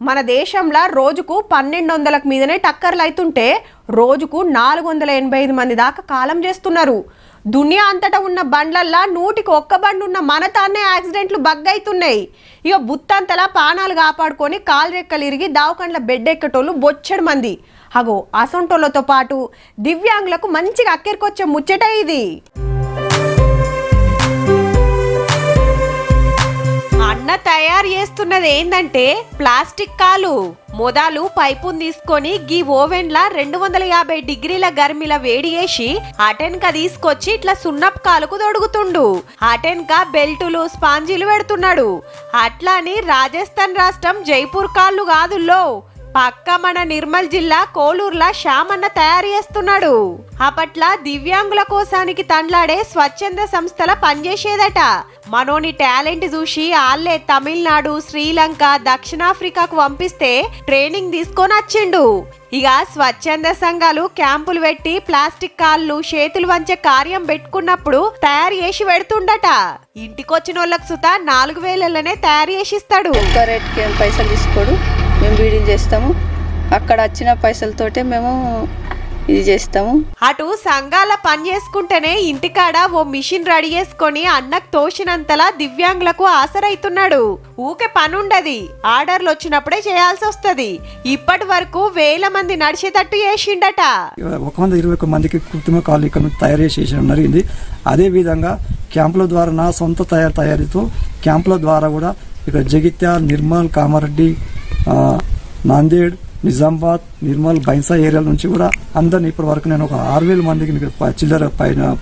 మన దేశంలో రోజుకు 1200లకు మీదనే టక్కర్లు అవుతుంటే రోజుకు 485 మంది దాకా కాలం చేస్తున్నారు. దునియా అంతటా ఉన్న బండ్లల్లా 100కి 1 బండి ఉన్న మన తానే యాక్సిడెంట్లు బగ్గైతున్నాయి. ఇక బుత్తంతలా పానాలు కాపాడుకొని కాలు రెక్కలు ఇరిగి దావకండ్ల బెడ్ ఎక్కటోళ్ళు బొచ్చడు మంది. అగో అసొంటోళ్ళతో పాటు దివ్యాంగులకు మంచిగా అక్కెరికొచ్చే ముచ్చట ఇది. అన్న తయారు చేస్తున్నది ఏందంటే ప్లాస్టిక్ కాలు. మొదలు పైపుని తీసుకొని గీ ఓవెన్ల 250 డిగ్రీల గర్మిల వేడి చేసి అటెన్క తీసుకొచ్చి ఇట్లా సున్నపు కాలుకు తొడుగుతుండు. అటెన్క బెల్టులు స్పాంజీలు పెడుతున్నాడు. అట్లాని రాజస్థాన్ రాష్ట్రం జైపూర్ కాళ్ళు కాదుల్లో, పక్క మన నిర్మల్ జిల్లా కోలూరులా శ్యామన్న తయారు చేస్తున్నాడు. అప్పట్ల దివ్యాంగుల కోసానికి తండ్లాడే స్వచ్ఛంద సంస్థల పనిచేసేదట. మనోని టాలెంట్ చూసి ఆళ్లే తమిళనాడు, శ్రీలంక, దక్షిణాఫ్రికాకు పంపిస్తే ట్రైనింగ్ తీసుకొని వచ్చిండు. ఇక స్వచ్ఛంద సంఘాలు క్యాంపులు పెట్టి ప్లాస్టిక్ కాళ్ళు చేతులు వంచే కార్యం పెట్టుకున్నప్పుడు తయారు చేసి పెడుతుండట. ఇంటికొచ్చిన వాళ్ళకు సుత 4000లనే తయారు చేసిస్తాడు. పైసలు తీసుకోడు, మేము బీడీలు చేస్తాము. అక్కడ వచ్చిన పైసలతోటే మేము ఇది చేస్తాము. అటు సంఘాల పని చేసుకుంటేనే ఇంటికాడ ఓ మిషన్ రెడీ చేసుకొని అన్నకు తోచినంతలా దివ్యాంగులకు ఆసరైతున్నాడు. ఊకే పనుండది, ఆర్డర్లు వచ్చినప్పుడే చేయాల్సి వస్తది. ఇప్పటి వరకు 1000 మంది నడిచేటట్టు చేసిండట. 121 మందికి కృత్రిమ కాళ్ళు ఇక్కడ తయారు చేసేయడం జరిగింది. అదే విధంగా క్యాంపుల ద్వారా నా సొంత తయారీతో క్యాంపుల ద్వారా కూడా ఇక్కడ జగిత్యాల, నిర్మల్, కామారెడ్డి, నాందేడ్, నిజామాబాద్, నిర్మల్, బైన్సా ఏరియాల నుంచి కూడా అందరిని ఇప్పటి వరకు నేను ఒక 6000 మందికి చిల్లర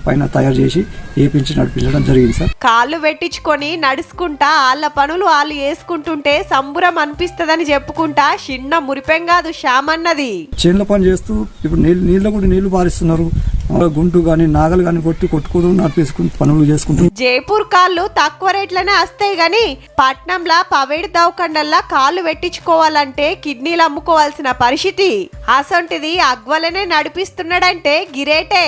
పైన తయారు చేసి ఏపించి నడిపించడం జరిగింది సార్. కాళ్ళు పెట్టించుకొని నడుచుకుంటా వాళ్ళ పనులు వాళ్ళు వేసుకుంటుంటే సంబురం అనిపిస్తుందని చెప్పుకుంటా చిన్న మురిపెం కాదు శ్యామన్నది. చేనుల పని చేస్తూ ఇప్పుడు నీళ్ళు కూడా నీళ్లు పారిస్తున్నారు. గుంటు గాని నాగలు గాని కొట్టుకోవడం నడిపేసుకుని పనులు చేసుకుంటారు. జైపూర్ కాళ్ళు తక్కువ రేట్లనే వస్తాయి గాని పట్నంలా పవేడి దవకండల్లా కాళ్ళు పెట్టించుకోవాలంటే కిడ్నీలు అమ్ముకోవాల్సిన పరిస్థితి. అసొంటిది అగ్వలనే నడిపిస్తున్నాడంటే గిరేటే.